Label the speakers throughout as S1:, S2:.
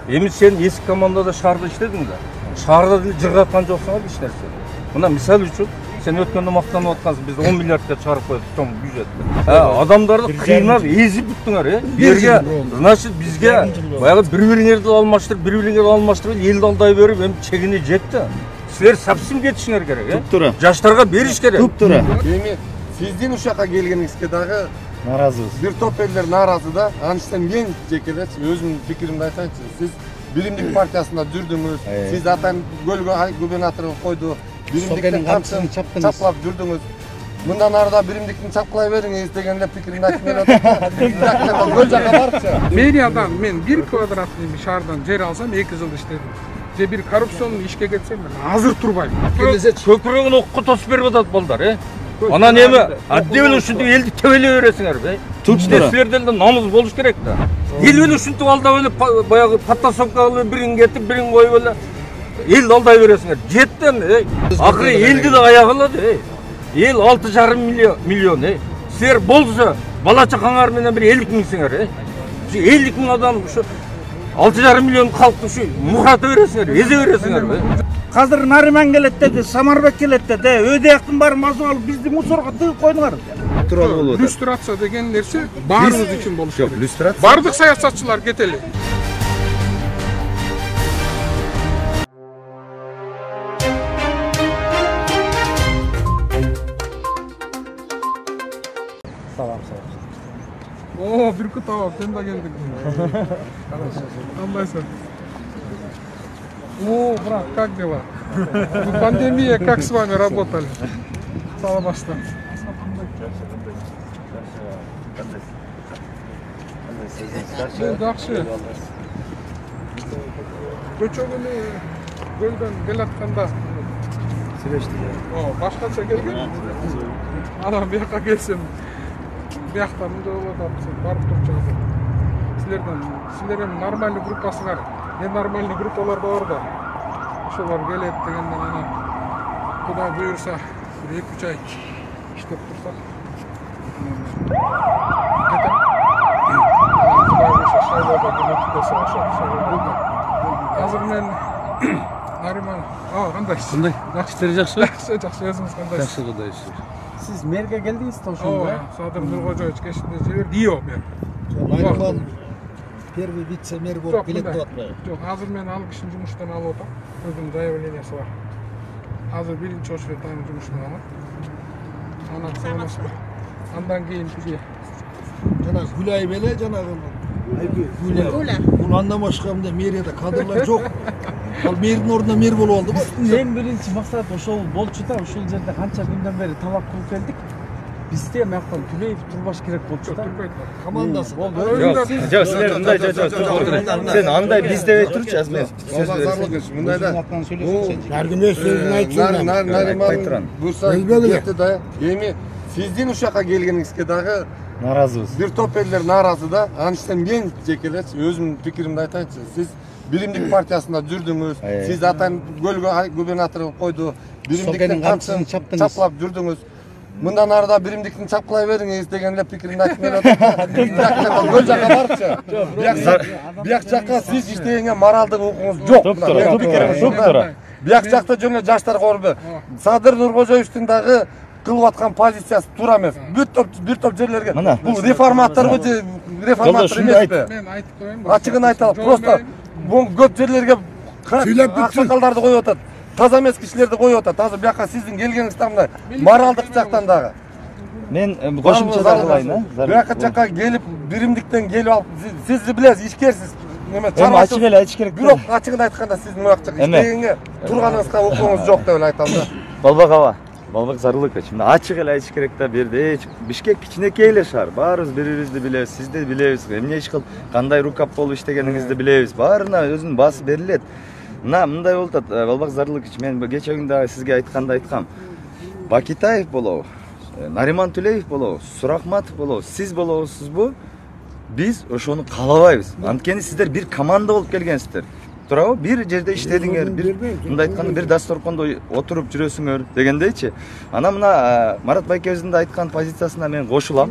S1: Эми сен эски командада шаарда иштедиң да. Шаарда деле жыргаткан жоксуңар эч нерсе. Мына мисал үчүн сен өткөндө мактанып аткансың, биз 10 миллиардка чыгарып койдук чоң бюджетти. Адамдарды кыйнап, эзип бүттүңөр, Бирге, значит, бизге баягы бири-бириңерди алмаштырып, элди алдай берип, эми чегине жетти. Силер совсем кетишиңер керек,
S2: Туптура.
S1: Жаштарга бериш керек.
S2: Туптура.
S3: Эми сиздин ушакка келгениңизге дагы
S2: Наразыбыз.
S3: бир топ элдер нааразы да. Анын үстүнөн мен жекелеп өзүмдүн пикиримди айтайынчы. Сиз Биримдик партиясында жүрдүңүз. Сиз атан көлгө губернатор койду. Биримдиктин камчысын чаплап жүрдүңүз. Мындан арыда биримдиктин чапкылай бериңиз деген эле пикиримди айтып атам. Көл жакка барчы.
S4: Мэриядан мен 1 квадратный шаардан жер алсам 2 жыл иштедим. Же бир коррупционный ишке кетсем мен азыр турбайм.
S1: Көпүрөгүн окко тосуп берип атат балдар, Анан эми отдельно ушинтип элди тебелей бересиңер, Силерде деле намыс болуш керек да. Эл эле ушинтип алдап эле баягы подтасовка кылып бириң кетип, бириң коюп эле эл алдай бересиңер. Жетти эми, акыры элди да аягылады, Эл 6,5 миллион, Силер болсо бала чакаңар менен бир 50 миңсиңер, 50 миң адам ушу 6,5 миллион халкты ушу мурата бересиңер, эзе бересиңер.
S5: Қазір Нариман келет деди, Самарбек келет деди. Өйдөктүн баары мазмун алып бизди мусорго тыгып койдуңар.
S4: Люстрация деген нерсе баарыбыз үчүн болуш керек.
S2: Люстрация.
S4: Бардык саясатчылар кетели.
S5: Салам.
S4: О, бүркүт абап, сен да келдиң. Кандайсың? О, брат, как дела? Пандемия, как с вами работали? Саламатсызбы. Жакшы. Көчөгүнү көлдөн келатканда
S2: Сүйлөштү.
S4: О, башкача келген. Анан бияка келсем, бияктан мындай болуп атат, барып турчу. Силер эми нормальный группасыңар. Ненормальный группалар да бар да. Ошолор келет дегенден анан Кудай буйрса 2-3 ай иштеп турсак. Азыр мен Нариман, кандайсыз?
S1: Иштери жакшы?
S4: Жакшы, өзүңүз кандайсыз?
S1: Жакшы, Кудай шүгүр.
S5: Сиз мэрге келдиңиз да ошондо?
S4: Садыр Нуркожоевич кечинде жиберди. Ио мен.
S5: Нариман первый вице-мэр болуп келет деп атпайбы?
S4: Жок, азыр мен ал кишини жумуштан алып атам. Өзүнүн заявлениясы бар. Азыр биринчи очередь анын жумуштан алам. Анан саламатсызбы. Андан кийин тиги
S5: Жана Гүлай беле жанагы Гүлай. Бул андан башка мындай мэрияда кадрлар жок. Ал мэрдин ордуна мэр болуп алды. Эң биринчи максат ошол болчу да, ушул жерде канча күндөн бери талап кылып келдик. Бизде мактан Түлеев турбаш керек болчу да. Командасы болду.
S2: Жок, силер мындай сен андай биз деп турчу азыр.
S3: Мындай да.
S5: Наргүнөө сөзүн айтсын.
S3: Нариман бурса кетти да. Эми сиздин ушакка келгениңизге дагы
S2: Наразыбыз.
S3: бир топ элдер нааразы да. Анын үстүнөн мен жекелеп өзүмдүн пикиримди айтайынчы. Сиз Биримдик партиясында жүрдүңүз. Сиз атан көлгө губернатор койду. Биримдиктин камчысын чаплап жүрдүңүз. Мындан арыда биримдиктин чапкылай бериңиз деген эле пикиримди айтып атам. Көл жакка барчы. Бияк жакка сиз иштегенге моралдык укугуңуз жок.
S2: Туптура.
S3: Бияк жакта жөн эле жаштар корбу. Садыр Нуркожоевичтин дагы кылып аткан позициясы туура эмес. Бир топ жерлерге бул реформаторго же реформатор эмеспи?
S4: мен айтып коеюн.
S3: Ачыгын айталы. Просто бул көп жерлерге аксакалдарды коюп атат. Таза эмес кишилерди коюп атат. Азыр бияка сиздин келгениңиз мындай моралдык жактан дагы.
S2: Мен кошумча да кылайын,
S3: Бияка жакка келип, биримдиктен келип алып, сиз билесиз, ишкерсиз.
S2: Эми ачык эле айтыш керек.
S3: Бирок ачыгын айтканда сиздин буякча иштегенге турганыңызга укугуңуз жок деп эле айтам да.
S2: Балбак аба. Балбак Зарылыкович, мына ачык эле айтыш керек да, берде Бишкек кичинекей эле шаар. Баарыбыз бири-бирибизди билебиз, сизди билебиз. Эмне иш кылып, кандай рукап болуп иштегениңизди билебиз. Баарына өзүнүн баасы берилет. Мына мындай болуп атат, Балбак Зарылыкович, мен кече күндө сизге айтканда айткам. Бакитаев болобу, Нариман Түлеев болобу, Сурахматов болобу, сиз болобусузбу? Биз ошону каалабайбыз. Анткени сиздер бир команда болуп келгенсиздер. Туурабы? Бир жерде иштедиңер, мындай айтканда бир дасторкондо отуруп жүрөсүңөр дегендейчи. Анан мына Марат Байкебиздин да айткан позициясына мен кошулам.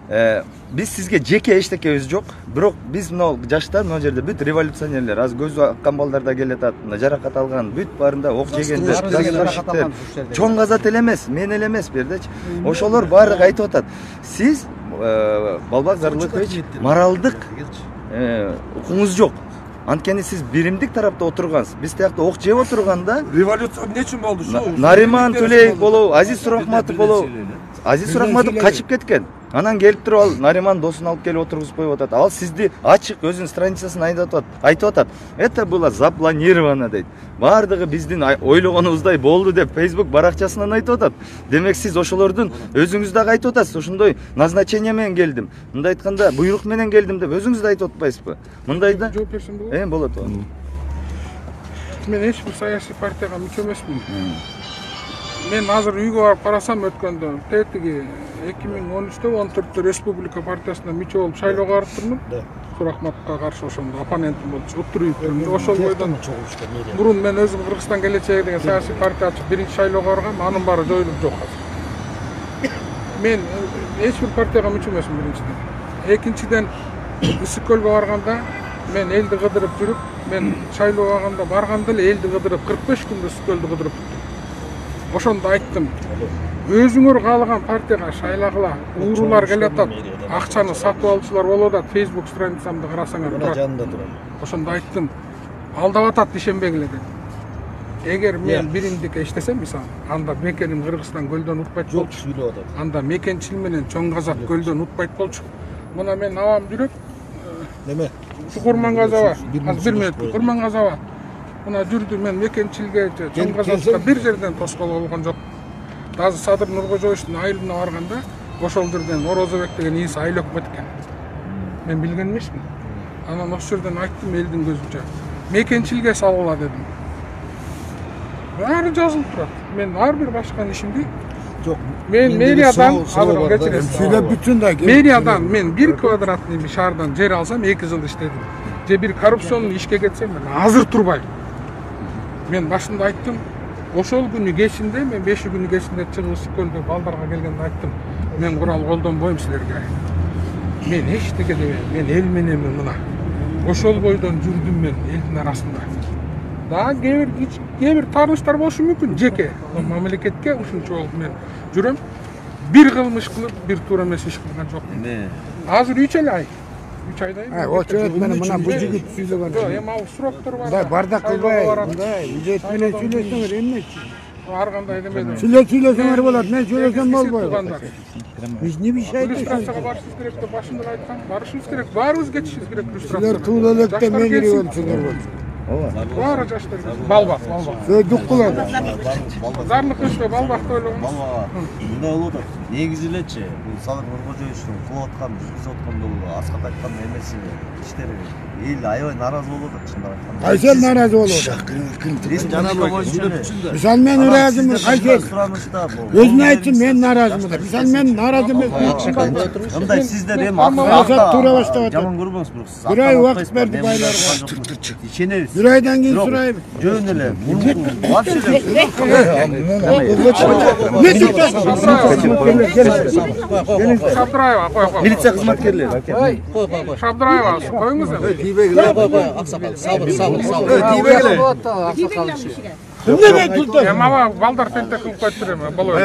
S2: Биз сизге жеке эчтекебиз жок. Бирок биз мына жаштар мына жерде бүт революционерлер, аз көзү аккан балдар да келатат, жаракат алган, бүт барында ок жегендер, чоң казат эле эмес, мен эле эмес бу жердечи. Ошолор баары айтып атат. Сиз Балбак Зарлыкович моралдык укуңуз жок. Анткени сиз биримдик тарапта отургансыз. Биз тиякта ок жеп отурганда
S3: Революция эмне үчүн болду?
S2: Нариман Төлеев болобу, Азиз Сурахматов болобу. Азиз Сурахматов качып кеткен. Анан келип туруп ал Нариман досун алып келип отургузуп коюп атат. Ал сизди ачык өзүнүн страницасын айтып атат. Это было запланировано дейт. Бардыгы биздин ойлогонубуздай болду деп Facebook баракчасынан айтып атат. Демек сиз ошолордун өзүңүз дагы айтып атасыз. Ошондой назначение менен келдим. Мындай айтканда буйрук менен келдим деп өзүңүз да айтып атпайсызбы? Мындайда
S4: жооп берсем болобу?
S2: болот.
S4: Мен эч бир саясий партияга мүчө эмесмин. Мен азыр үйгө барып карасам өткөндө тетиги 2013-тө 14-тө Республика партиясына мүчө болуп шайлоого барып турмун. Сурахматовго каршы ошондо оппонентим болчу. Отуруп ошол бойдон мурун мен өзүм Кыргызстан келечеги деген саясий партия ачып биринчи шайлоого баргам, анын баары жоюлуп жок азыр. Мен эч бир партияга мүчө эмесмин биринчиден. Экинчиден Ысык көлгө барганда мен элди кыдырып жүрүп, мен шайлоого барганда эле элди кыдырып 45 күндө Ысык көлдү кыдырып ошондо айттым. Өзүңөр каалаган партияга шайлагыла, уурулар келатат, акчаны сатып алуучулар болуп атат, Facebook страницамды карасаңар турат. Ошондо айттым, алдап атат ишенбегиле деп. Эгер мен биримдик иштесем, мисалы, анда мекеним Кыргызстан көлдөн утпайт болчу. Анда мекенчил менен чоң казак көлдөн утпайт болчу. Мына мен абам жүрөт.
S5: Неме?
S4: Курмангазаба, азыр 1 минут Курмангазаба. Мына жүрдү мен мекенчилге, чоң казакка бир жерден тоскоол болгон жок. Азыр Садыр Нуркожоевичтин айылына барганда ошол жерден Орозобек деген ээси айлап кеткен. Мен билген эмесмин. Анан ошол жерден айттым элдин көзүнчө. Мекенчилге салгыла дедим. Баары жазылып турат. Мен ар бир башкан ишимди
S5: Жок.
S4: мен мэриядан азыр кечиресиз.
S5: Сүйлөп бүтүн да.
S4: Мэриядан мен 1 квадратный шаардан жер алсам 2 жыл иштедим. Же бир коррупционный ишке кетсем мен азыр турбайм. Мен башында айттым. Ошол күнү кечинде мен 5 күнү кечинде чыгып Ысык көлдө балдарга келгенде айттым. Мен курал колдонбойм силерге. Мен эчтеке дебейм. Мен эл мененмин мына. Ошол бойдон жүрдүм мен элдин арасында. Да кээ бир тааныштар болушу мүмкүн жеке. Мамлекетке ушунча болуп мен жүрөм. Бир кылмыш кылып, бир туура эмес иш кылган жокмун. Азыр 3 ай. 3 айда эми.
S6: Очерет менен мына бул жигит сүйлөгөн.
S4: Жок, эми ал суроктор бар.
S6: Мындай бардак кылбай, мындай үжет менен сүйлөсөңөр эмнечи?
S4: Ар кандай демедим.
S6: Сүйлөсөңөр болот, мен сүйлөсөм болбойт. Биз не бишайт
S4: Иллюстрацияга барышыбыз керек деп башында айткам. Барышыбыз керек, баарыбыз кетишибиз керек иллюстрацияга.
S6: Силер туула электе мен кирип өлчүңөр болчу.
S4: Баары жаштар. Балбак.
S6: Сөйдүк кылады.
S4: Зарлыкычта балбакты ойлогонбуз.
S7: Мындай болуп атат. Негизи элечи бул Садыр Нуркожоевичтин кылып аткан, жүргүзүп аткан бул Аскат айткан эмеси иштери эл аябай нааразы болуп атат чындап айтканда.
S6: Кайсыл нааразы болуп атат? Мисалы мен ыраазымын, кайсыл? Өзүн айтсын мен нааразымын деп. Мисалы мен нааразы эмесмин.
S7: Мындай сиздер эми
S6: Акча тура баштап атат.
S7: жаман көрбөңүз бирок сиз.
S6: Бир ай убакыт берди байларга.
S7: Ишенебиз.
S6: Бир айдан кийин сурайбыз.
S7: Жөн эле вообще
S6: Не түртөсүң?
S4: Шабдыраева, кой.
S2: Милиция кызматкерлери.
S4: Шабдыраева, коюңуз.
S6: Эмне түртөсүң?
S4: Эми ала балдар тентек кылып коюптур эми, болобу.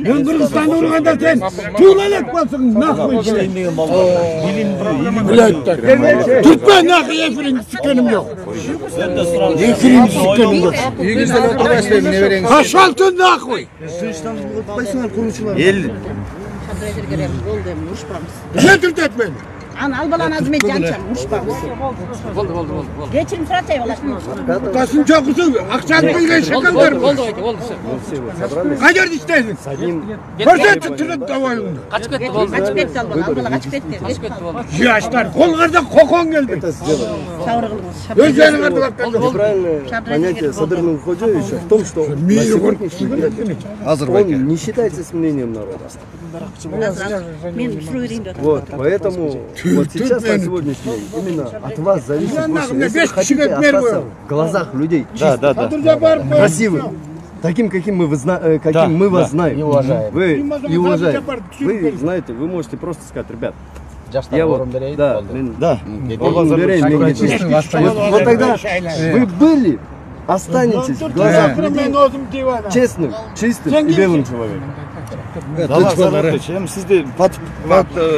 S6: Мен Кыргызстанды урганда сен туула элек болсуң, нахуй. Түртпө нахуй эфириңди сиккеним жок. Эфириңди сиккеним жок.
S5: Үйүңүздөн отурбайсызбы эмне береңиз?
S6: Пошел нахуй.
S2: Эл
S6: Не түртөт мени?
S8: Аны ал баланы азыр мен жанчам, урушпаңыз. Болду. Кечирим сурачай баласын.
S6: Тасын чокусу, акчаны кыйган шакалдар. Болду. Кай жерде иштейсиң? Көрсөт түрөт давайыңды.
S8: Качып кетти ал бала качып кетти.
S6: Жаштар, колгарда кокон келди.
S8: Сабыр кылыңыз.
S6: Өздөрүң артып
S8: Понятие
S9: Садыр Нуркожоевича в том, что он не считается с мнением народа.
S8: Мен суроо берейин деп.
S9: Вот, поэтому вот сейчас на сегодняшний день именно от вас зависит, если вы хотите остаться в глазах людей
S2: да.
S9: красивым, таким, каким мы вас знаем.
S7: И уважаем.
S9: Вы и уважаем. Вы знаете, вы можете просто сказать, ребят, я вот, да, вот тогда вы были, останетесь в глазах честным, чистым и белым человеком.
S2: Сизде под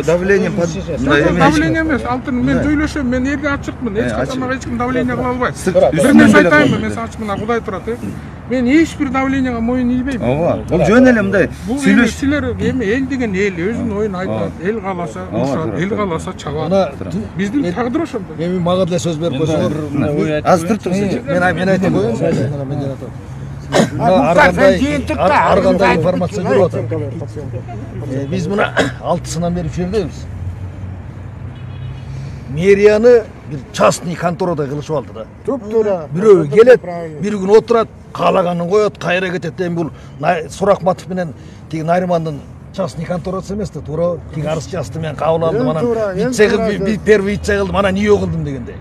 S2: давлением
S4: давление емес, алтын мен сөйлесем, мен елге ачыкмын, эч качан мага ешким давление кыла албайт. Бир нерсе айтайынбы, мен сага ачык мына Кудай турат, мен эч бир давленияга моюн ийбейм.
S2: Ооба, бул жөн эле мындай
S4: сүйлөш. Силер эми эл деген эл өзүнүн оюн айтат, эл кааласа урушат, эл кааласа чабат. Биздин тагдыр ошондой.
S5: Эми мага деле сөз берип койсоңор.
S2: Азыр туруп турсуңчу.
S5: Мен айтып коеюн. Ар кандай информация көрүп атам. Биз мына 6-сынан бери жердебиз. Мэрияны бир частный конторадай кылышып алды да.
S6: Туп-туура.
S5: Бирөө келет, бир күн отурат, каалаганын коет, кайра кетет. Эми бул Суракматов менен тиги Нарымандын частный конторасы эмес да, туура тиги арыз жазды, мен кабыл алдым, анан первый итсе кылдым, анан ийөө кылдым дегенде.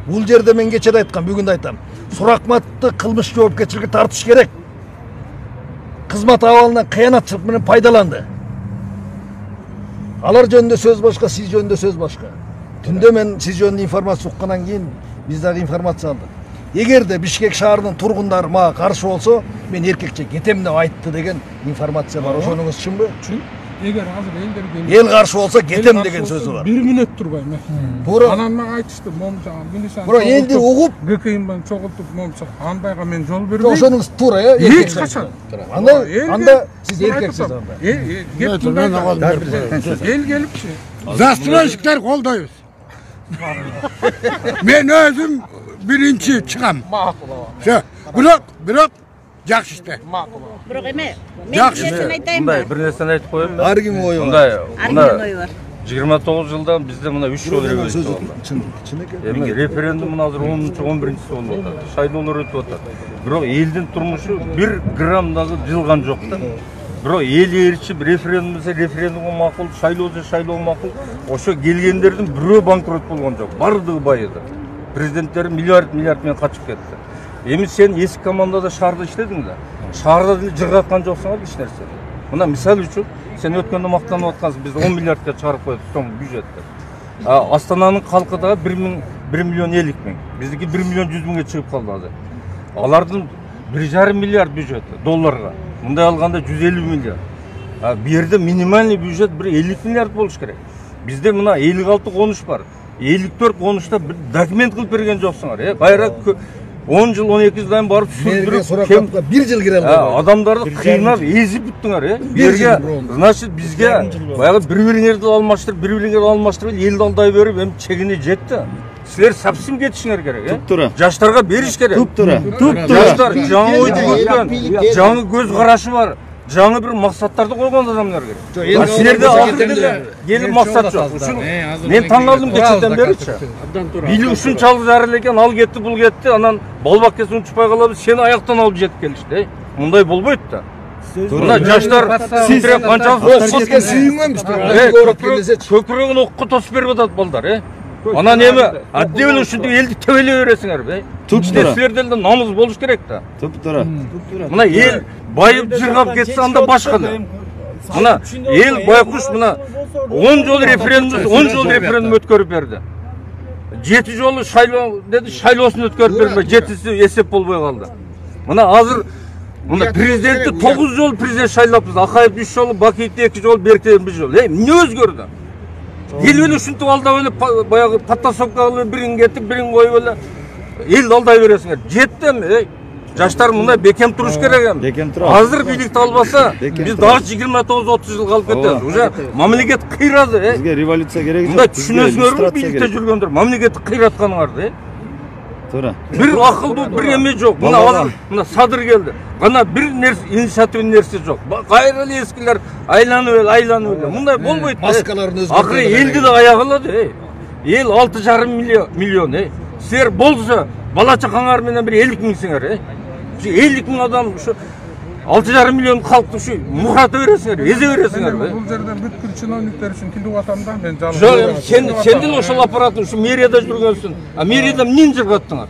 S5: Бул жерде мен кече да айткам, бүгүн да айтам. Суракматты кылмыш жоопкерчиликке тартыш керек. Кызмат абалынан кыянатчылык менен пайдаланды. Алар жөнүндө сөз башка, сиз жөнүндө сөз башка. Түндө мен сиз жөнүндө информация уккандан кийин биз дагы информация алдык. Эгерде Бишкек шаарынын тургундары мага каршы болсо, мен эркекче кетем деп айтты деген информация бар. Ошонуңуз чынбы?
S4: Чын. Эгер азыр элдер келип
S5: эл каршы болсо кетем деген сөзү бар.
S4: 1 мүнөт турбайм.
S5: Туура.
S4: Анан мага айтышты, момча, милиция.
S5: Бирок элди угуп,
S4: ГКМ менен чогултуп, момча, анбайга мен жол бербейм.
S5: ошонуңуз туура,
S4: Эч качан.
S5: Анда сиз эркексиз анда.
S4: Эл келипчи.
S6: Застройщиктер колдойбуз. Мен өзүм биринчи чыгам.
S4: Макул.
S6: Бирок жакшы иште.
S4: Макул.
S8: Бирок эме, мен
S1: Жакшы.
S8: нерсени айтайынбы?
S1: Мындай бир нерсени айтып коеюн.
S5: Ар ким ою бар.
S1: Мындай,
S8: Ар кимдин ою бар.
S1: 29 жылдан бизде мына 3 жол революция болду.
S5: Чын экен.
S1: Эми референдум азыр 10-11-си болуп атат. Шайлоолор өтүп атат. Бирок элдин турмушу 1 грамм дагы жылган жок да. Бирок эл ээрчип референдумга макул, шайлоо макул. Ошо келгендердин бирөө банкрот болгон жок. Бардыгы байыды. Президенттер миллиард менен качып кетти. Эми сен эски командада шаарда иштедиң да. Шаарда деле жыргаткан жоксуң эч нерсе. Мына мисал үчүн сен өткөндө мактанып аткансың, биз 10 миллиардка чыгарып коет соң бюджетти. Астананын калкы да 1 миллион 50 миң. Биздики 1 миллион 100 миңге чыгып калды азыр. Алардын 1,5 миллиард бюджети долларга. Мындай алганда 150 миллиард. Бу жерде минимальный бюджет 50 миллиард болуш керек. Бизде мына 56 конуш бар. 54 конушта бир документ кылып берген жоксуңар. Кайра 10 жыл 12 жылдан барып
S5: сүрдүрүп 1 жыл кире албай.
S1: Адамдарды кыйнап эзип бүттүңөр, Бирге, значит, бизге баягы бири-бириңерди алмаштырып, элди алдай берип, эми чегине жетти. Силер совсем кетишиңер керек,
S2: Тура.
S1: Жаштарга бериш керек.
S2: Тура.
S1: Жаштар жаңы ойду көргөн, жаңы көз карашы бар. Жаңы бир максаттарды койгон адамдар керек. Силерде азыр деле келип максат жок. Мен таң калдым кечеден беричи. Бийлик үчүн чалгы зарыл экен, ал кетти, бул кетти, анан болбак кесип унчупай калабыз, сени аяктан алып жетип келишти. Мындай болбойт да. Мына жаштар сиздер канчалык
S5: Сизге сүйүнгөнбүз.
S1: көкүрөгүн окко тосуп берип атат балдар, Анан эми отдельно ушинтип элди тебелей бересиңер, Силерде деле намыс болуш керек да.
S2: Туп-туура.
S1: Мына эл байып жыргап кетсе анда башка да. Мына эл байкуш мына 10 жол референдум өткөрүп берди. 7 жолу шайлоо деди, шайлоосун өткөрүп бербей, 7-си эсеп болбой калды. Мына азыр мына президентти 9 жол президент шайлапбыз. Акаев 3 жолу, Бакиев 2 жол, Беркеев 1 жол. Эмне өзгөрдү? Эл эле ушинтип алдап эле баягы подтасовка кылып бириң кетип, бириң коюп эле эл алдай бересиңер. Жетти, жаштар мындай бекем туруш керек эми.
S2: Бекем турат.
S1: Азыр бийликти албаса, биз дагы 29-30 жыл калып кетебиз. Уже мамлекет кыйрады,
S2: Бизге революция керек жок.
S1: Мындай түшүнөсүңөрбү бийликте жүргөндөр? Мамлекетти кыйратканыңарды,
S2: Тура.
S1: Бир акылдуу, бир эме жок. Мына азыр мына Садыр келди. Кана бир нерсе, инициативный нерсе жок. Кайра эле эскилер айланып эле. Мындай болбойт.
S5: Маскаларын
S1: Акыры элди да аяк алады, Эл 6,5 миллион, Силер болсо бала чакаңар менен бир 50 миңсиңер, 50 миң адам ушу 6,5 миллион халкты ушу мухата бересиңер, эзе бересиңер.
S4: Бул жерден бүткүл чиновниктер үчүн тилип атам да, мен жалгыз.
S1: Жок, сендин ошол аппараттын ушу мэрияда жүргөнсүң. Мэрияда эмнени жыргаттыңар?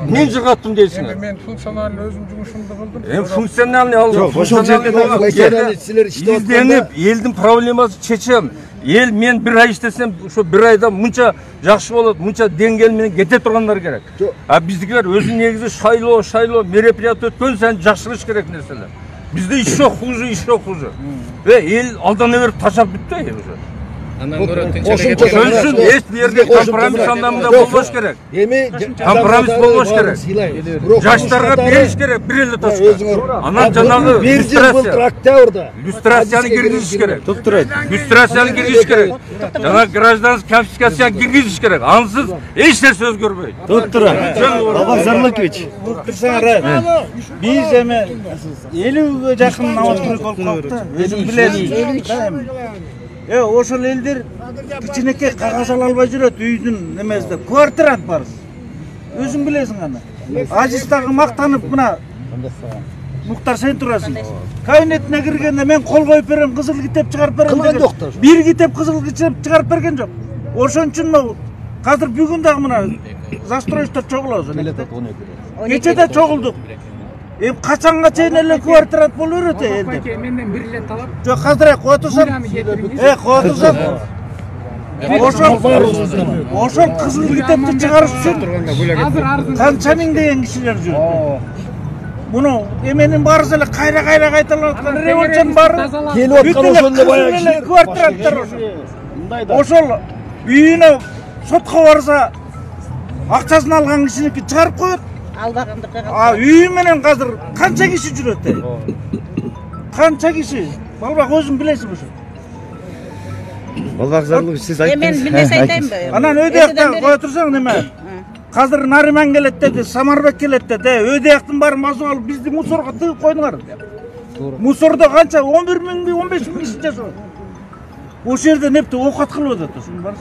S1: мен жығаттым дейсіңер.
S4: Мен функциональный өзім жұмысымды қылдым.
S1: Функциональный алып, изденіп, елдің проблемасы шешем. Ел мен бір ай істесем, şu бір айда мұнша жақсы болады, мұнша деңгеймен кете тұрғандар керек. А біздікілер өзі негізі шайло, мероприятие өткен сән жақсылыш керек нәрселер. Bizde iş yok huzur. Ve el aldana verip taşak bitti ya уже. Şönsün hiçbir yerde kompromis anlamında bolboş gerek. Kompromis bolboş gerek. Yaşlarga beriş gerek, bir elle taşka. Anan janağı люстрацияны киргизиш керек. Люстрацияны киргизиш керек. Жана гражданский конфискацияны киргизиш керек. Ансыз эч нерсе өзгөрбөйт.
S9: Доктор Бабак Зарлыкович.
S6: Биз эме 50ге жакын намаз болуп калыпты. Өзүң билесиң. Ошол элдер кичинекей кагаз ала албай жүрөт үйдүн немесинде. Квартирант бар. Өзүң билесиң аны. Ажистагы мактанып мына Muhtar sen turasın. Kabinetine girgende men kol koyup berem, kızıl kitap çıkarıp berem. Bir kitap kızıl kitap çıkarıp bergen yok. Oşon üçün hazır bugün de mına застройщиктер çoğulası. Geçe de çoğulduk. Kaçanga çeyin elle kvartirat bolur öte elde.
S4: Menden bir ile talap.
S6: Yok hazır koyatursam. Koyatursam. Oşon kızıl kitapты çıkarıp üçün. Kançaning deyen kişiler jür. Bunu emenin barısı ele kayra kaytalanatkan revolutsion bari
S5: kelip atkan oşonda bayağı
S6: kvartiranttар ошол үйүнө сотко барса акчасын алган кишиники чыгарып коет.
S8: Албагандыкка.
S6: Үйү менен азыр канча киши жүрөт? Канча киши? Балбак өзүң билесиң ошо.
S2: Балбак Зарлыкович сиз айттыңыз.
S8: Мен bir nesi aytayım be.
S6: Анан өйдөктөн кое турсаң неме? Қазір Нариман келет dedi, Самарбек келет dedi. Өйдөктүн баарын басып алып бизди мусорго тыгып койдуңар. Мусордо канча 11.000 15.000 киши жашайт. Ошол жерде непти оокат кылып атат ошонун баары.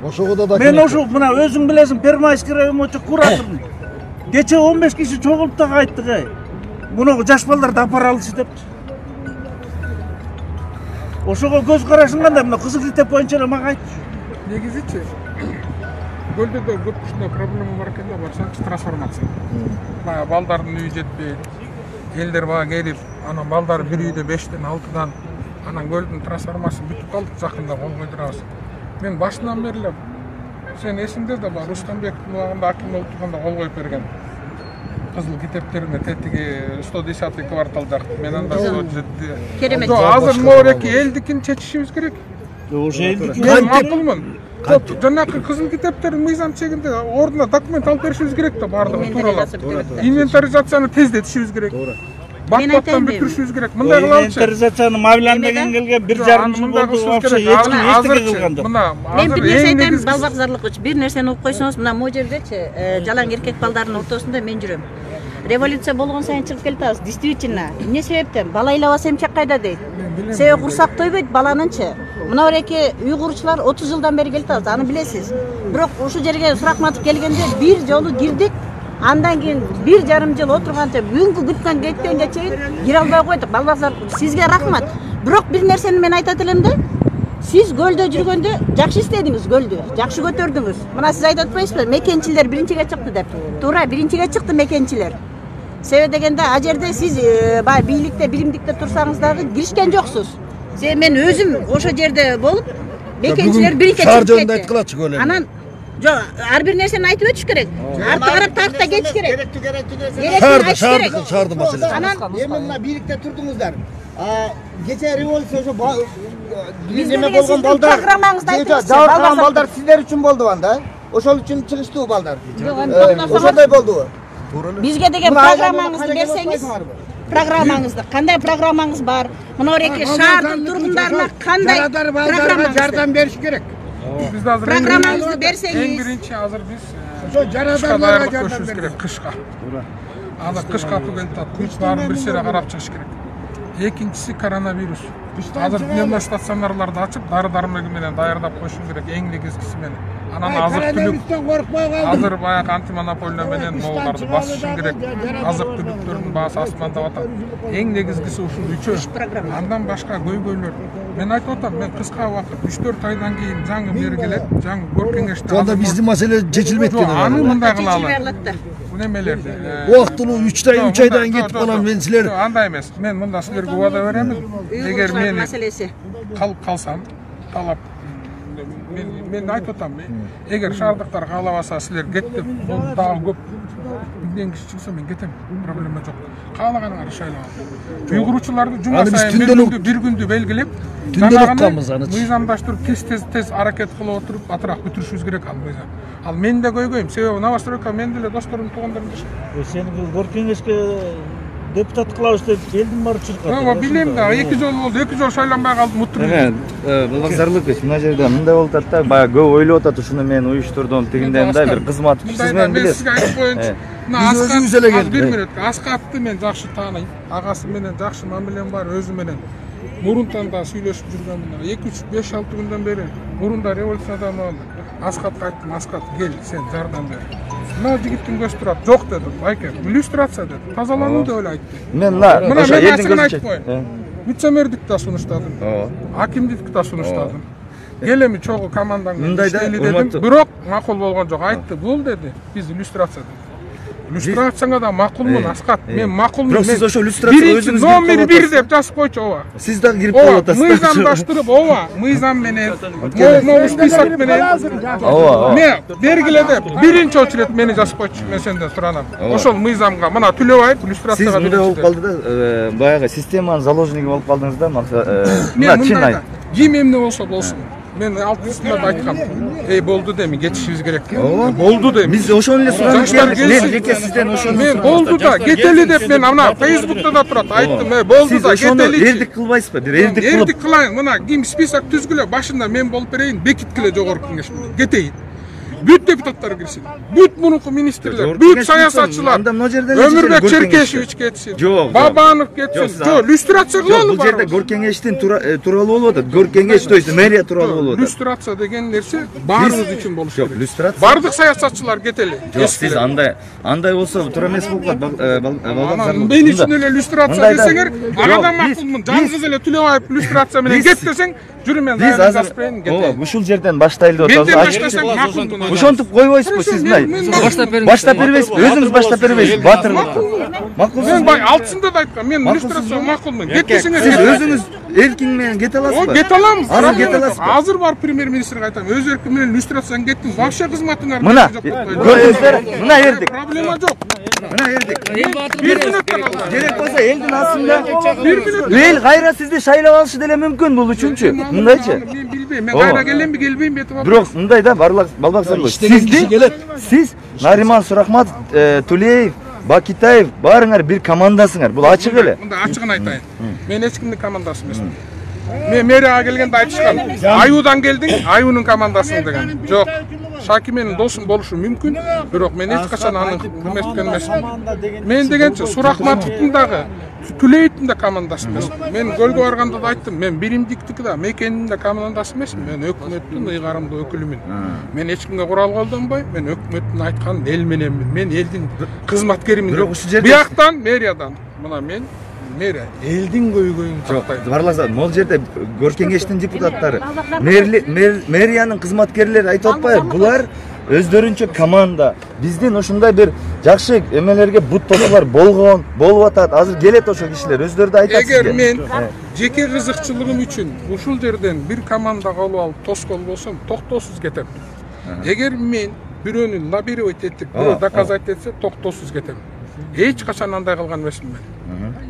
S5: Ошого да
S6: Мен ошо мына өзүң билесиң, Пермайский райончо куратырмын. Кече 15 киши чогулуп да кайттык. Муну жаш балдарды апара алышы деп. Ошого көз карашың кандай? Мына кызыл китеп боюнча эле мага айтчы.
S4: Негизичи Gölde de көп ушундай проблема бар экен да, барсаңчы трансформация. Баягы балдардын үйү жетпейт. Элдер бага келип, анан балдар бир үйдө 5тен 6дан анан көлдүн трансформациясы бүтүп калдык, жакында кол койдурабыз. Мен башынан бери эле сен эсиңде да бар, Рустамбектин убагында аким болуп турганда кол коюп берген. Кызыл китептерине тетиги 110 квартал жакты. Мен анда 107.
S8: Керемет.
S4: Азыр моореки элдикин чечишибиз керек.
S6: Ошо элдики.
S4: Мен макулмун. Жанакы кызыл китептердин мыйзам чегинде ордуна документ алып беришибиз керек да, баардыгын тууралап. Инвентаризацияны тездетишибиз керек. Баттан бүтүрүшүбүз керек. Мындай кылалычы.
S6: Инвентаризацияны Мавлян деген келген 1,5 жыл болду. Вообще эчким кылган жок.
S8: Мен бир нерсе айтайын, Балбак Зарлыкович, бир нерсени угуп койсоңуз, мына могу жердечи жалаң эркек балдардын ортосунда мен жүрөм. Революция болгон сайын чыгып келатабыз. Действительно, эмне себептен? Бала ыйлабаса эмчек кайда дейт. Себеби курсак тойбойт баланынчы. Мына эреке үй курчулар 30 жылдан бери келатабыз, аны билесиз. Бирок ушул жерге суракматып келгенде бир жолу кирдик. Андан кийин 1,5 жыл отурганча бүгүнкү күткөн кеткенге чейин кире албай койдук. Балбак Зарлыкович, сизге рахмат. Бирок бир нерсени мен айтат элем да. Siz gölde жүргөндө жакшы иштедиңиз, гөлдү жакшы көтөрдүңүз. Мына сиз айтып атпайсызбы, мекенчилер биринчиге чыкты деп. Туура, биринчиге чыкты мекенчилер. Себеби дегенде а жерде сиз баягы бийликте, биримдикте турсаңыз дагы киришкен жоксуз. Себеби мен өзүм ошо жерде болуп, мекенчилер биринчиге чыкты.
S5: Шаар жөнүндө айткылачы көлөм.
S8: Анан жок, ар бир нерсени айтып өтүш керек. Артка карап тарта кетиш керек.
S5: Шаардын маселеси.
S8: Анан
S10: эми мына бийликте турдуңуздар. Кече революция ошо
S8: неме болгон балдар.
S10: Жабыркаган балдар сиздер үчүн болду анда. Ошол үчүн чыгыштуу балдар. Ошондой болдубу?
S8: Бизге деген программаңызды берсеңиз, программаңызды, кандай программаңыз бар? Мына эреке шаардын тургундарына кандай программаңыз?
S6: Жардам бериш керек.
S4: Биз азыр
S8: программаңызды берсеңиз.
S4: Эң биринчи азыр биз
S6: ошо жарадарга
S4: көчүбүз керек кышка. Аны кышка келип атат, баарын бир сере карап чыгыш керек. Экинчиси коронавирус. Азыр пневмо стационарларды ачып, дары-дармек менен даярдап коюш керек, эң негизгиси менен. Анан азыр баягы антимонополия менен моуларды басыш үчүн керек. Азык түлүктөрдүн баасы аспандап атат. Эң негизгиси ушул үчөө. Андан башка көйгөйлөр. Мен айтып атам, мен кыска убакыт 3-4 айдан кийин жаңы мэр келет, жаңы көр кеңеште.
S5: Анда биздин маселе чечилбейт экен.
S4: Аны мындай кылалы. Bu nemelerdi?
S5: Uaqtulu 3 aydan ketip kalan men sizler.
S4: Андай эмес. Мен мында силерге убада беремин. Эгер мен
S8: маселеси
S4: калып калсам, талап мен айтып атам, эгер шаардыктар каалабаса силер кеттип, бул дагы көп менден киши чыкса мен кетем. Проблема жок. Каалаганыңар шайлап. Уйгурчуларды жума сайын бир күндү белгилеп, мыйзамдаштырып тез аракет кылып отуруп, атыраак бүтүрүшүбүз керек ал мыйзам. Ал мен да көйгөйм. Себеби Новостройка мен деле досторум туугандарым жашайт.
S6: Сени көр кеңешке депутат кылабыз деп элдин баары чыркады.
S4: Билем да, 2 жол болду, 2 жол шайланбай калдым утуруп.
S2: Балбакзарлык мына жерде мындай болуп атат да, баягы көп ойлоп атат, ушуну мен уюштурдум тигинден да бир кызмат. Сиз мен билесиз.
S4: Сизге айтып коеюнчу. Мына бир мүнөт. Аскатты мен жакшы тааныйм. Агасы менен жакшы мамилем бар, өзү менен. Мурунтан да сүйлөшүп жүргөн мына 2-3-5-6 күндөн бери мурунда революцияда Аскатка айттым, Аскат кел, сен жардам бер. Мына жигиттин көзү турат, жок дедим. Байке, иллюстрация деди. Тазалануу деп эле айтты.
S2: Мен мына
S4: ошо элдин көзү айтып коеюн. Вице-мэрдик да сунуштадым. Акимдик да сунуштадым. Келеми чогуу командаңды иштейли дедим. Бирок макул болгон жок. Айтты, бул деди. Биз иллюстрация дедик. Иллюстрацияга да макулмун, Аскат. Мен макулмун.
S2: Бирок сиз ошо иллюстрация өзүңүз
S4: номер 1 деп жазып койчу, ооба.
S2: Сиз да кирип калып атасыз.
S4: Мыйзамдаштырып, ооба, мыйзам менен, могу список менен.
S2: Ооба.
S4: Мен бергиледе биринчи очередь мени жазып койчу, мен сенден суранам. Ошол мыйзамга мына Төлөбаев иллюстрацияга
S2: сиз мындай болуп калды да, баягы системанын заложниги болуп калдыңыз да, мына чын айт.
S4: Ким эмне болсо болсун. Мен алтысында да айткам. Болду деми, кетишибиз керек. Болду деми.
S2: Биз ошону эле суранып келдик. Мен жеке сизден ошону.
S4: Мен болду да, кетели деп мен ана Facebook'та да турат. Айттым, болду да, кетели.
S2: Сиз эрдик кылбайсызбы? Бир эрдик кылып.
S4: Эрдик кылайын. Мына ким список түзгүлө, башында мен болуп берейин, бекиткиле жогорку кеңеште. Кетейин. Бүт депутаттар кирсин. Бүт мунуку министрлер, бүт саясатчылар. Өмүрбек Черкешевич кетсин. Бабанов кетсин. Жок, иллюстрация кылалы.
S2: Бул жерде гор кеңештин тууралуу болуп атат. Гор кеңеш, то есть мэрия тууралуу болуп атат.
S4: Иллюстрация деген нерсе баарыбыз үчүн болуш керек.
S2: Жок, иллюстрация.
S4: Бардык саясатчылар кетели.
S2: Жок, сиз андай болсо туура эмес болуп калат.
S4: Мен үчүн эле иллюстрация десеңер, ага да макулмун. Жалгыз эле Төлөбаев иллюстрация менен кет десең, жүрүм мен жазып
S2: ооба, ушул жерден баштайлы деп атабыз.
S4: Менден баштасаң макулмун.
S2: Ошентип койбойсузбу сиз мындай? Баштап бербейсизби? Өзүңүз баштап бербейсизби? Батырлык. Макулсуз.
S4: Мен бай алтысында да айткам, мен иллюстрация макулмун. Кет десеңер.
S2: Сиз өзүңүз эркиң менен кете аласызбы?
S4: Кете алам.
S2: Азыр кете аласызбы?
S4: Азыр бар премьер-министрге айтам, өз эрким менен иллюстрацияны кеттим. Вообще кызматыңар
S2: мына көрдүңүздөр, мына эрдик.
S4: Проблема жок.
S2: Мына эрдик.
S4: Бир мүнөттө калды.
S2: Керек болсо элдин астында эл кайра сизди шайлап алышы деле мүмкүн бул үчүнчү. Мындайчы.
S4: Мен билбейм. Мен кайра келемби, келбейм бетип атам.
S2: Бирок мындай да балбаксарлык. Сиз Нариман Сурахматов, Тулеев, Бакитаев баарыңар бир командасыңар. Бул ачык эле.
S4: Мында ачыгын айтайын. Мен эч кимдин командасы эмесмин. Мен мэрияга келгенде айтышкан. Аюудан келдиң, Аюунун командасың деген. Жок. Шаки менин досум болушу мүмкүн, бирок мен эч качан аны кырметткен эмесмин. Мен дегенче Сурахматовдун дагы, Төлөевдин да командасы эмесмин. Мен көлгө барганда да айттым, мен биримдиктики да, Мекенин да командасы эмесмин. Мен өкмөттүн ыйгарымдуу өкүлүмүн. Мен эч кимге курал колдонбойм, мен өкмөттүн айткан эл мененмин. Мен элдин кызматкеримин.
S2: Бирок ушул жерде
S4: бияктан мэриядан, мына мен мэрия элдин көйгөйүн чактайт.
S2: Барласа, могул жерде гор кеңештин депутаттары, мэриянын кызматкерлери айтып атпайбы? Булар өздөрүнчө команда. Биздин ушундай бир жакшы эмелерге бут тосуулар болгон, болуп атат. Азыр келет ошо кишилер, өздөрү да айтат сизге.
S4: Эгер мен жеке кызыкчылыгым үчүн ушул жерден бир команда кылып алып тоскоол болсом, токтоосуз кетем. Эгер мен бирөөнү лоббировать этип, бирөө доказать этсе, токтоосуз кетем. Эч качан андай кылган эмесмин мен.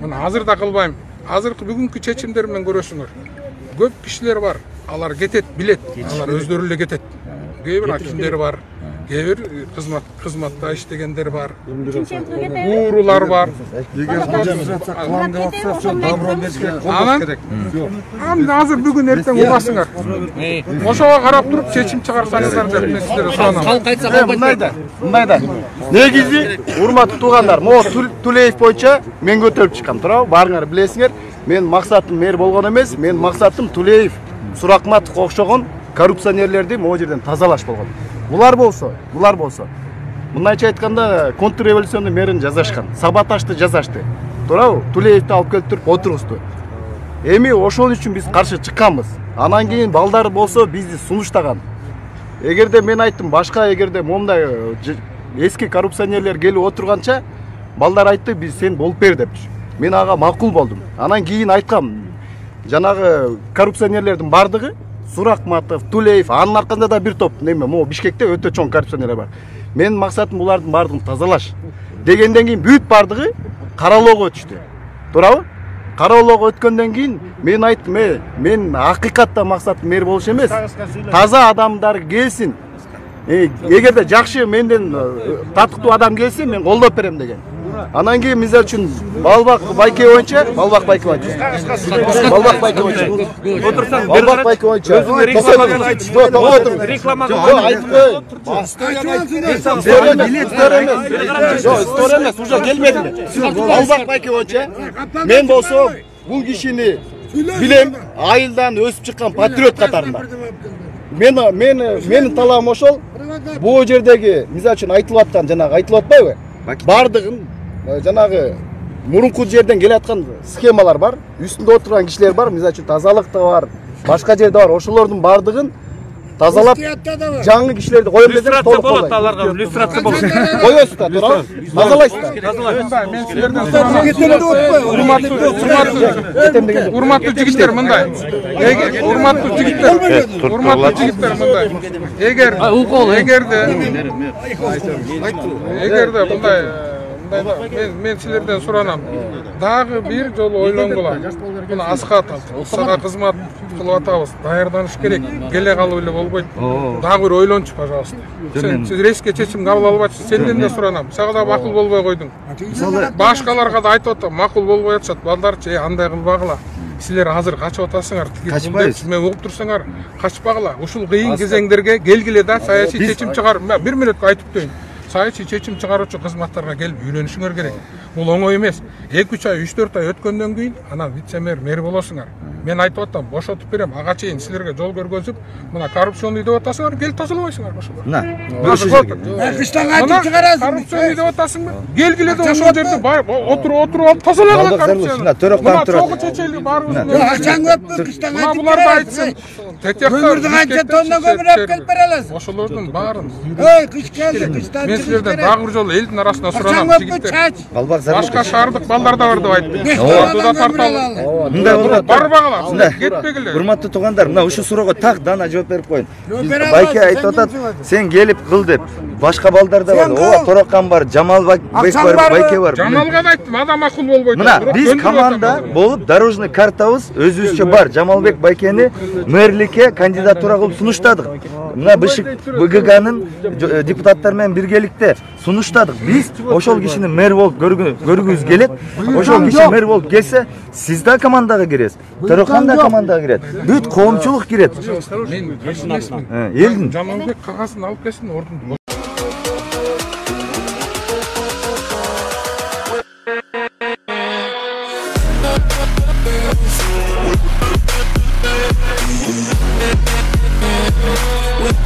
S4: Мына азыр да кылбайм. Азыркы бүгүнкү чечимдер менен көрөсүңөр. Көп кишилер бар. Алар кетет, билет. Алар өздөрү эле кетет. Кээ бир акимдер бар. Кээ бир кызматта иштегендер бар. Уурулар бар. Анан азыр бүгүн эртең угасыңар. Ошого карап туруп чечим чыгарсаңыздар деп мен сиздерге суранам.
S9: Мындайда. Негизи урматтуу туугандар, могу Тулеев боюнча мен көтөрүп чыккам, туурабы? Баарыңар билесиңер. Мен максатым мэр болгон эмес, мен максатым Тулеев, Сурахматов окшогон коррупционерлерди могу жерден тазалаш болгон. Булар болсо. Мындайча айтканда контрреволюционный мерин жасашкан. Саботажды жасашты. Туурабы? Тулеевди алып келип туруп отургузду. Эми ошол үчүн биз каршы чыкканбыз. Анан кийин балдар болсо бизди сунуштаган. Эгерде мен айттым, башка эгерде мондай эски коррупционерлер келип отурганча, балдар айтты, биз сен болуп бер депчи. Мен ага макул болдум. Анан кийин айткам, жанагы коррупционерлердин бардыгы Суракматов, Тулеев, анын аркында да бир топ неме, могу Бишкекте өтө чоң коррупционерлер бар. Менин максатым булардын бардыгын тазалаш. Дегенден кийин бүт бардыгы кароолоого өтүштү. Туурабы? Кароолоого өткөндөн кийин мен айттым, мен акыйкатта максатым мэр болуш эмес. Таза адамдар келсин. Эгерде жакшы менден татыктуу адам келсе, мен колдоп берем деген. Анан кийин мисалы үчүн Балбак байке боюнча, Балбак байке боюнча. Отурсаң, Балбак байке боюнча. Өзүң рекламадан айтып, рекламадан история эмес, уже келмедим. Балбак байке боюнча мен болсо бул кишини билем, айылдан өсүп чыккан патриот катарында. Менин талабым ошол. Бул жердеги мисалы үчүн айтылып аткан, жанагы айтылып атпайбы? Бардыгын жанагы мурунку жерден келаткан схемалар бар, үстүндө отурган кишилер бар, мисалы үчүн тазалыкта бар, башка жерде бар, ошолордун бардыгын тазалап жаңы кишилерди коем десем толук болот.
S1: Аларга иллюстрация болот.
S9: Коесуз да, туурабы? Тазалайсыздар.
S4: Мен силерден урматтуу жигиттер мындай. Урматтуу жигиттер мындай. Эгерде мындай мен силерден суранам. Дагы бир жолу ойлонгула. Муну Аскат сага кызмат кылып атабыз. Даярданыш керек. Келе калып эле болбойт. Дагы бир ойлончу, пожалуйста. Сиз резко чечим кабыл алып атасыз. Сенден да суранам. Сага да макул болбой койдуң. Башкаларга да айтып атам, макул болбой атышат. Балдарчы, андай кылбагыла. Силер азыр качып атасыңар. Качпайсыз. Мен угуп турсаңар, качпагыла. Ушул кыйын кезеңдерге келгиле да саясий чечим чыгар. Мен 1 мүнөткө айтып коеюн. Саясий чечим чыгаруучу кызматтарга келип үйлөнүшүңөр керек. Бул оңой эмес. 2-3 ай, 3-4 ай өткөндөн кийин анан вице-мэр, мэр болосуңар. Мен айтып атам, бошотуп берем. Ага чейин силерге жол көргөзүп, мына коррупционный деп атасыңар, келип тазалабайсыңар ошолор.
S10: Кыштан айтып чыгарасың.
S4: Коррупционный деп атасыңбы? Келгиле да ошол жерде отуруп алып тазалагыла коррупцияны.
S2: Төрөккан турат.
S4: Чогуу чечели барыбыз.
S10: Акчаң көппү, кыштан айтып
S4: Буларды айтсын.
S10: Көмүрдү канча тонна көмүр алып келип бере аласың.
S4: Ошолордун баарын.
S10: Кыш келди, кыштан.
S4: Мен силерден дагы бир жолу элдин арасына суранам, жигиттер.
S2: Балбак
S4: Шаардык балдар да бар деп айтты. Туда тарталы.
S2: Мындай болот.
S4: Барбагыла, кетпегиле.
S2: Урматтуу туугандар, мына ушул суроого так дана жооп берип коеюн. Байке айтып атат, сен келип кыл деп. Башка балдар да бар. Ооба, Тороккан бар, Жамалбек бар, Байке бар.
S4: Жамалга да айттым, адам макул болбойт.
S2: Мына биз команда болуп дорожный картабыз өзүбүзчө бар. Жамалбек Байкени мэрликке кандидатура кылып сунуштадык. Мына БГГнын депутаттары менен биргеликте сунуштадык. Биз ошол кишини мэр болуп көргүбүз келет. Ошол киши мэр болуп келсе, сиз да командага киресиз. Тороккан да командага кирет. Бүт коомчулук кирет.
S4: Мен эмесмин.
S2: Элдин
S4: Жамалбек кагасын алып келсин, ордун.
S11: With